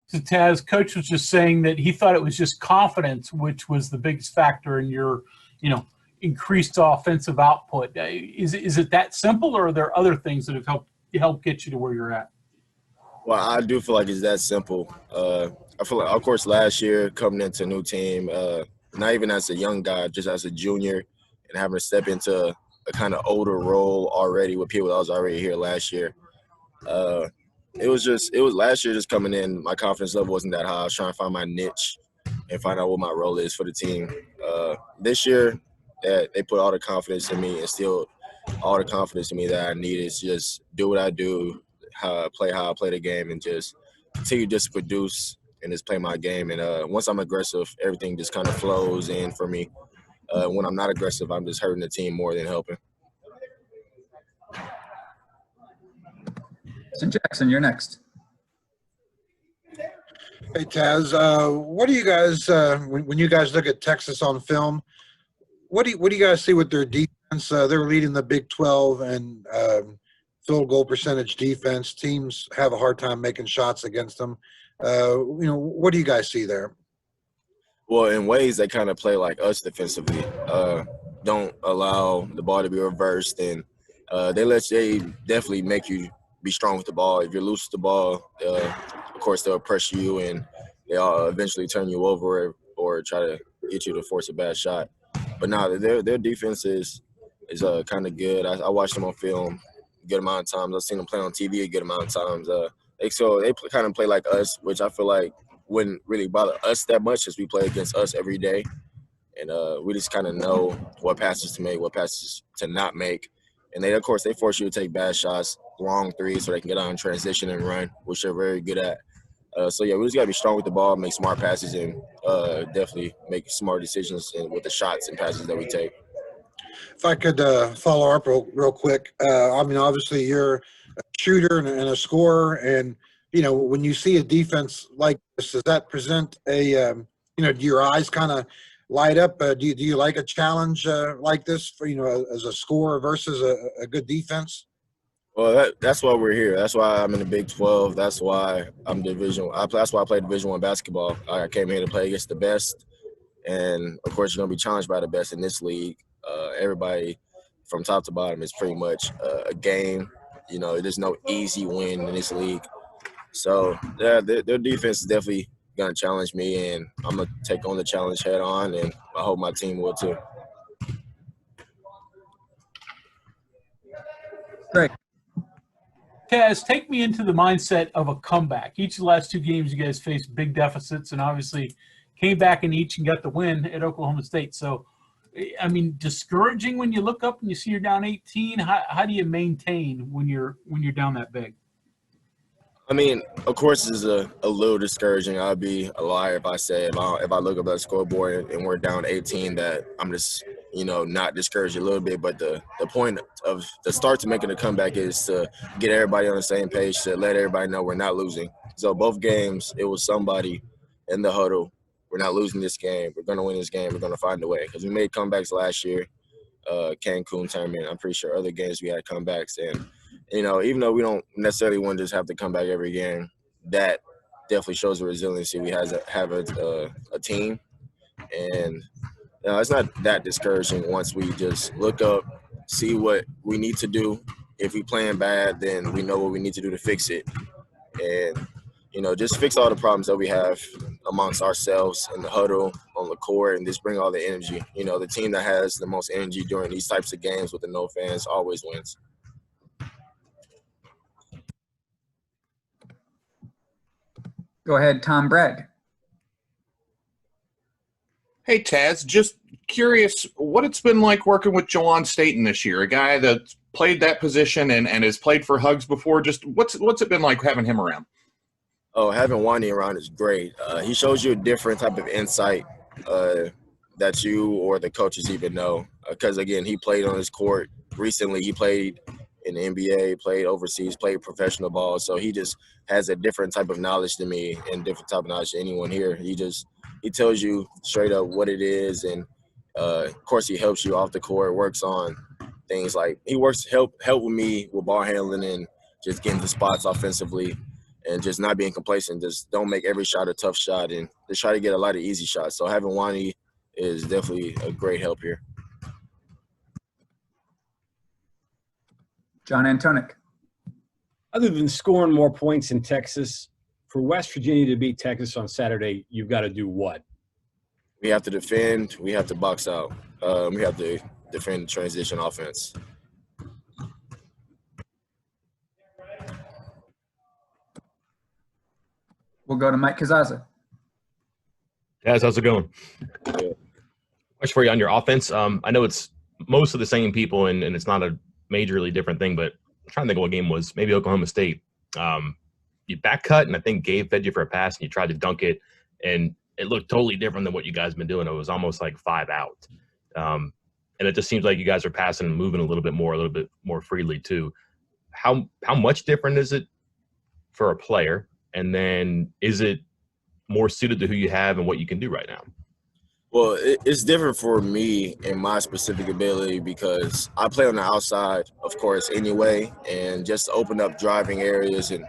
So Taz, Coach was just saying that he thought it was just confidence, which was the biggest factor in your, increased offensive output. Is it that simple, or are there other things that have helped get you to where you're at? Well, I do feel like it's that simple. I feel like, of course, last year coming into a new team, not even as a young guy, just as a junior, and having to step into a kind of older role already with people that was already here last year. It was last year just coming in, my confidence level wasn't that high. I was trying to find my niche and find out what my role is for the team. This year, they put all the confidence in me, and still all the confidence in me that I need is just do what I do, how I play the game, and just continue just to produce and just play my game. And once I'm aggressive, everything just kind of flows in for me. When I'm not aggressive, I'm just hurting the team more than helping. Jackson, you're next. Hey, Taz, what do you guys when you guys look at Texas on film? What do you guys see with their defense? They're leading the Big 12 and field goal percentage defense. Teams have a hard time making shots against them. What do you guys see there? Well, in ways they kind of play like us defensively. Don't allow the ball to be reversed, and they definitely make you be strong with the ball. If you lose the ball, of course they'll pressure you, and they'll eventually turn you over or try to get you to force a bad shot. But no, their defense is kind of good. I watched them on film a good amount of times. I've seen them play on TV a good amount of times. They kind of play like us, which I feel like wouldn't really bother us that much as we play against us every day. And we just kind of know what passes to make, what passes to not make. And they force you to take bad shots, long threes, so they can get out in transition and run, which they're very good at. We just got to be strong with the ball, make smart passes, and definitely make smart decisions with the shots and passes that we take. If I could follow up real quick, obviously you're a shooter and a scorer, and when you see a defense like this, does that present a do your eyes kind of light up? Do you like a challenge like this for as a scorer versus a good defense? Well, that's why we're here. That's why I'm in the Big 12. That's why I'm that's why I play Division I basketball. I came here to play against the best, and of course, you're gonna be challenged by the best in this league. Everybody from top to bottom is pretty much a game. There's no easy win in this league. So yeah, their defense is definitely gonna challenge me, and I'm gonna take on the challenge head on, and I hope my team will too. Great. Taz, take me into the mindset of a comeback. Each of the last two games, you guys faced big deficits and obviously came back in each and got the win at Oklahoma State. So, discouraging when you look up and you see you're down 18. How do you maintain when you're down that big? Of course, it's a little discouraging. I'd be a liar if I say if I look up at the scoreboard and we're down 18 that I'm just not discouraged a little bit. But the point of the start to making a comeback is to get everybody on the same page, to let everybody know we're not losing. So both games, it was somebody in the huddle. We're not losing this game. We're going to win this game. We're going to find a way. Because we made comebacks last year, Cancun tournament. I'm pretty sure other games we had comebacks. And, even though we don't necessarily want to just have to come back every game, that definitely shows the resiliency we have a team. And it's not that discouraging once we just look up, see what we need to do. If we playing bad, then we know what we need to do to fix it. And, just fix all the problems that we have amongst ourselves in the huddle, on the court, and just bring all the energy. The team that has the most energy during these types of games with the no fans always wins. Go ahead, Tom Bragg. Hey, Taz, just curious what it's been like working with Jawan Staten this year, a guy that played that position and has played for Hugs before. Just what's it been like having him around? Oh, having Wani around is great. He shows you a different type of insight that you or the coaches even know. Because, again, he played on his court recently. He played in the NBA, played overseas, played professional ball. So he just has a different type of knowledge than me and different type of knowledge than anyone here. He tells you straight up what it is. And, of course, he helps you off the court, works on things like – he works help with me with ball handling and just getting the spots offensively. and just not being complacent. Just don't make every shot a tough shot, and just try to get a lot of easy shots. So having Wani is definitely a great help here. John Antonic. Other than scoring more points in Texas, for West Virginia to beat Texas on Saturday, you've got to do what? We have to defend. We have to box out. We have to defend the transition offense. We'll go to Mike Kazaza. Taz, how's it going? Yeah. Question for you on your offense. I know it's most of the same people, and it's not a majorly different thing, but I'm trying to think of what game it was. Maybe Oklahoma State. You back cut, and I think Gabe fed you for a pass, and you tried to dunk it, and it looked totally different than what you guys have been doing. It was almost like 5 out. And it just seems like you guys are passing and moving a little bit more freely too. How much different is it for a player? And then is it more suited to who you have and what you can do right now? Well, it's different for me and my specific ability because I play on the outside, of course, anyway, and just open up driving areas and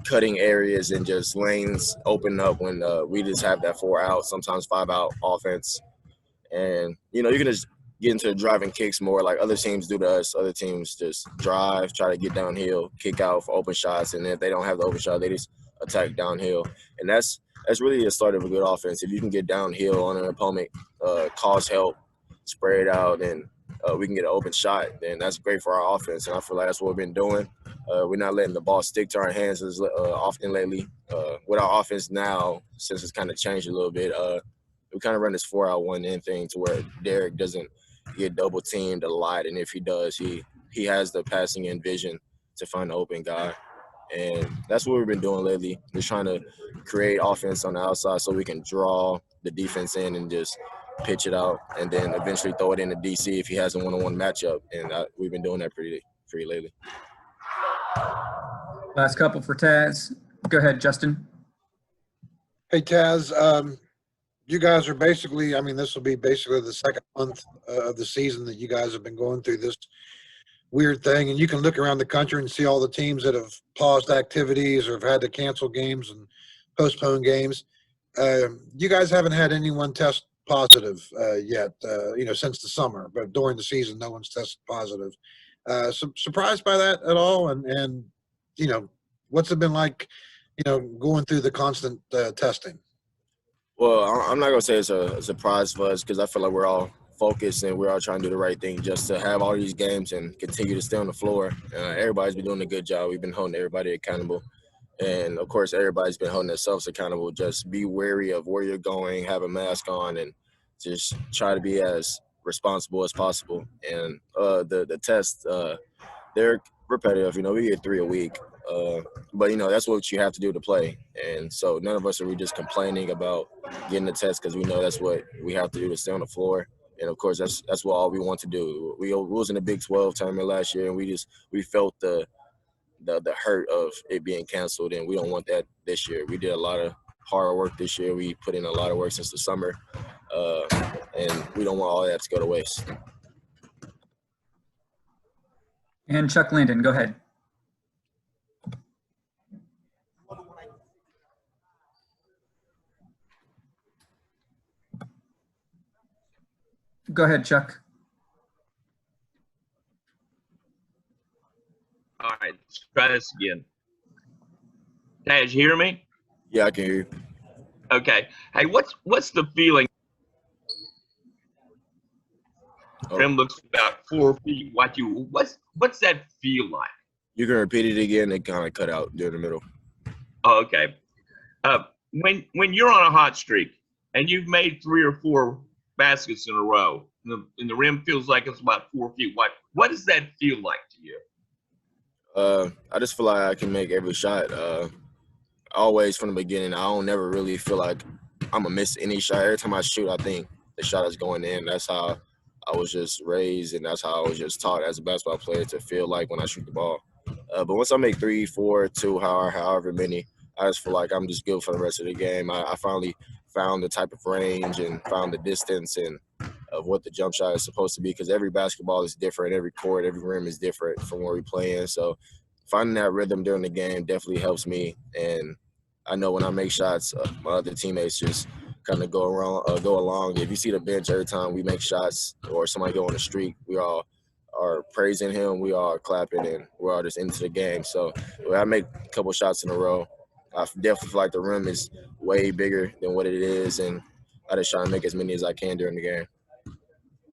cutting areas and just lanes open up when we just have that 4 out, sometimes 5 out offense. And, you know, you can just get into the driving kicks more like other teams do to us. Other teams just drive, try to get downhill, kick out for open shots, and if they don't have the open shot, they just attack downhill. And that's really the start of a good offense. If you can get downhill on an opponent, cause help, spray it out, and we can get an open shot, then that's great for our offense. And I feel like that's what we've been doing. We're not letting the ball stick to our hands as often lately. With our offense now, since it's kind of changed a little bit, we kind of run this 4 out 1 in thing to where Derek doesn't get double teamed a lot, and if he does, he has the passing and vision to find the open guy. And that's what we've been doing lately. Just trying to create offense on the outside so we can draw the defense in and just pitch it out, and then eventually throw it into DC if he has a one-on-one matchup. And we've been doing that pretty lately. Last couple for Taz. Go ahead, Justin. Hey, Taz, you guys are basically, I mean, this will be basically the second month of the season that you guys have been going through this weird thing. And you can look around the country and see all the teams that have paused activities or have had to cancel games and postpone games. You guys haven't had anyone test positive yet, since the summer, but during the season, no one's tested positive. Surprised by that at all? And what's it been like, going through the constant testing? Well, I'm not going to say it's a surprise for us because I feel like we're all focused and we're all trying to do the right thing just to have all these games and continue to stay on the floor. Everybody's been doing a good job. We've been holding everybody accountable. And, of course, everybody's been holding themselves accountable. Just be wary of where you're going, have a mask on, and just try to be as responsible as possible. And the tests, they're repetitive. We get 3 a week. But, that's what you have to do to play. And so none of us are just complaining about getting the test because we know that's what we have to do to stay on the floor. And, of course, that's what all we want to do. We was in the Big 12 tournament last year, and we felt the hurt of it being canceled, and we don't want that this year. We did a lot of hard work this year. We put in a lot of work since the summer, and we don't want all that to go to waste. And Chuck Landon, go ahead. Go ahead, Chuck. All right, let's try this again. Taz, you hear me? Yeah, I can hear you. Okay. Hey, what's the feeling? Trim looks about 4 feet. What's that feel like? You can repeat it again. It kind of cut out during the middle. Oh, okay. When you're on a hot streak and you've made 3 or 4 baskets in a row, and the rim feels like it's about 4 feet wide, what does that feel like to you? I just feel like I can make every shot. Always from the beginning, I don't never really feel like I'm going to miss any shot. Every time I shoot, I think the shot is going in. That's how I was just raised, and that's how I was just taught as a basketball player to feel like when I shoot the ball. But once I make 3, 4, 2, however many, I just feel like I'm just good for the rest of the game. I finally found the type of range and found the distance and of what the jump shot is supposed to be, because every basketball is different. Every court, every rim is different from where we play in. So finding that rhythm during the game definitely helps me. And I know when I make shots, my other teammates just kind of go along. If you see the bench every time we make shots or somebody go on the streak, we all are praising him, we all are clapping, and we're all just into the game. So when I make a couple shots in a row, I definitely feel like the rim is way bigger than what it is, and I just try to make as many as I can during the game.